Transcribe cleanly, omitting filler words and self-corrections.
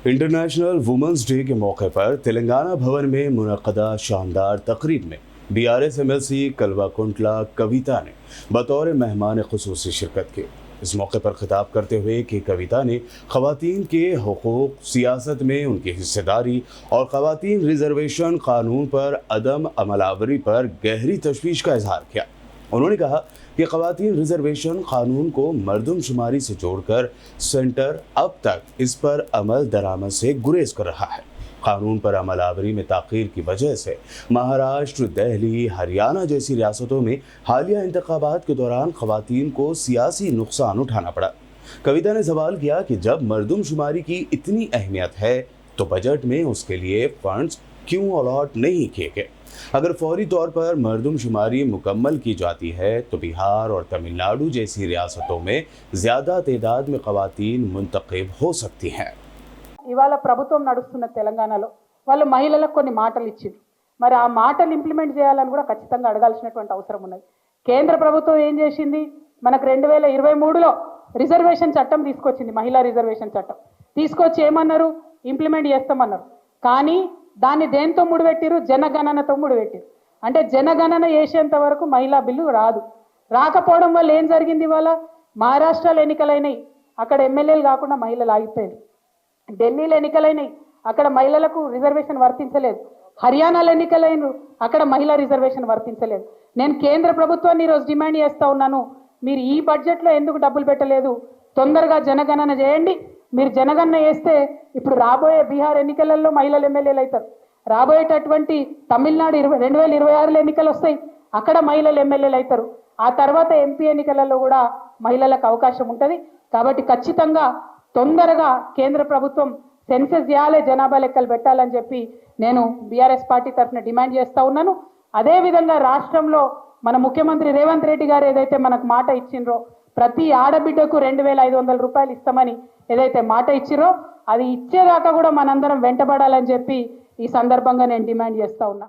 International women's day के मौके पर तेलंगाना भवन में मुनक़दा शानदार तकरीब में BRS MLC कलवा कुंटला कविता ने बतौर मेहमान ख़ुसूसी शिरकत की। इस मौके पर खिताब करते हुए कि कविता ने ख़वातीन के हुकूक़, सियासत में उनकी हिस्सेदारी और ख़वातीन रिजर्वेशन कानून पर अदम अमलावरी पर गहरी तशवीश का इजहार किया। उन्होंने कहा कि ख़वातीन रिजर्वेशन कानून को मरदमशुमारी से जोड़कर सेंटर अब तक इस पर अमल दरामद से गुरेज कर रहा है। कानून पर अमलावरी में ताख़ीर की वजह से महाराष्ट्र, दिल्ली, हरियाणा जैसी रियासतों में हालिया इंतखाबात के दौरान ख़वातीन को सियासी नुकसान उठाना पड़ा। कविता ने सवाल किया कि जब मरदमशुमारी की इतनी अहमियत है तो बजट में उसके लिए फंड्स क्यों अलॉट नहीं किए गए। अगर फौरी तौर पर मरदमशुमारी मुकम्मल की जाती है तो बिहार और तमिलनाडु जैसी रियासतों में ज़्यादा तादाद में ख़वातीन मुंतखब हो सकती हैं। ఇవాళ ప్రభుత్వం నడుస్తున్న తెలంగాణలో వాళ్ళు మహిళలకు కొన్ని మాటలు ఇచ్చారు. మరి ఆ మాటలు ఇంప్లిమెంట్ చేయాలని కూడా ఖచ్చితంగా అడగాల్సినటువంటి అవసరం ఉన్నది. కేంద్ర ప్రభుత్వం ఏం చేసింది? మనకు 2023లో రిజర్వేషన్ చట్టం తీసుకొచ్చింది, మహిళా రిజర్వేషన్ చట్టం తీసుకొచ్చి ఏమన్నారు? ఇంప్లిమెంట్ చేస్తామన్నారు. కానీ దాన్ని దేంతో ముడిపెట్టిరు? జనగణనతో ముడిపెట్టిరు. అంటే జనగణన చేసేంత వరకు మహిళా బిల్లు రాదు. రాకపోవడం వల్ల ఏం జరిగింది? ఇవాళ మహారాష్ట్రలో ఎన్నికలైనవి, అక్కడ ఎమ్మెల్యేలు కాకుండా మహిళలు ఆగిపోయారు. ఢిల్లీలో ఎన్నికలైనవి, అక్కడ మహిళలకు రిజర్వేషన్ వర్తించలేదు. హర్యానాలో ఎన్నికలైన, అక్కడ మహిళా రిజర్వేషన్ వర్తించలేదు. నేను కేంద్ర ప్రభుత్వాన్ని ఈరోజు డిమాండ్ చేస్తూ ఉన్నాను, మీరు ఈ బడ్జెట్లో ఎందుకు డబ్బులు పెట్టలేదు? తొందరగా జనగణన చేయండి. మీరు జనగణన చేస్తే ఇప్పుడు రాబోయే బీహార్ ఎన్నికలలో మహిళలు ఎమ్మెల్యేలు అవుతారు. రాబోయేటటువంటి తమిళనాడు 2026లో ఎన్నికలు వస్తాయి, అక్కడ మహిళలు ఎమ్మెల్యేలు అవుతారు. ఆ తర్వాత ఎంపీ ఎన్నికలలో కూడా మహిళలకు అవకాశం ఉంటుంది. కాబట్టి ఖచ్చితంగా తొందరగా కేంద్ర ప్రభుత్వం సెన్సెస్ చేయాలి, జనాభా లెక్కలు పెట్టాలని చెప్పి నేను బీఆర్ఎస్ పార్టీ తరఫున డిమాండ్ చేస్తూ ఉన్నాను. అదేవిధంగా రాష్ట్రంలో మన ముఖ్యమంత్రి రేవంత్ రెడ్డి గారు ఏదైతే మనకు మాట ఇచ్చిండ్రో, ప్రతి ఆడబిడ్డకు 2500 రూపాయలు ఇస్తామని ఏదైతే మాట ఇచ్చిరో అది ఇచ్చేదాకా కూడా మనందరం వెంటబడాలని చెప్పి ఈ సందర్భంగా నేను డిమాండ్ చేస్తూ ఉన్నా.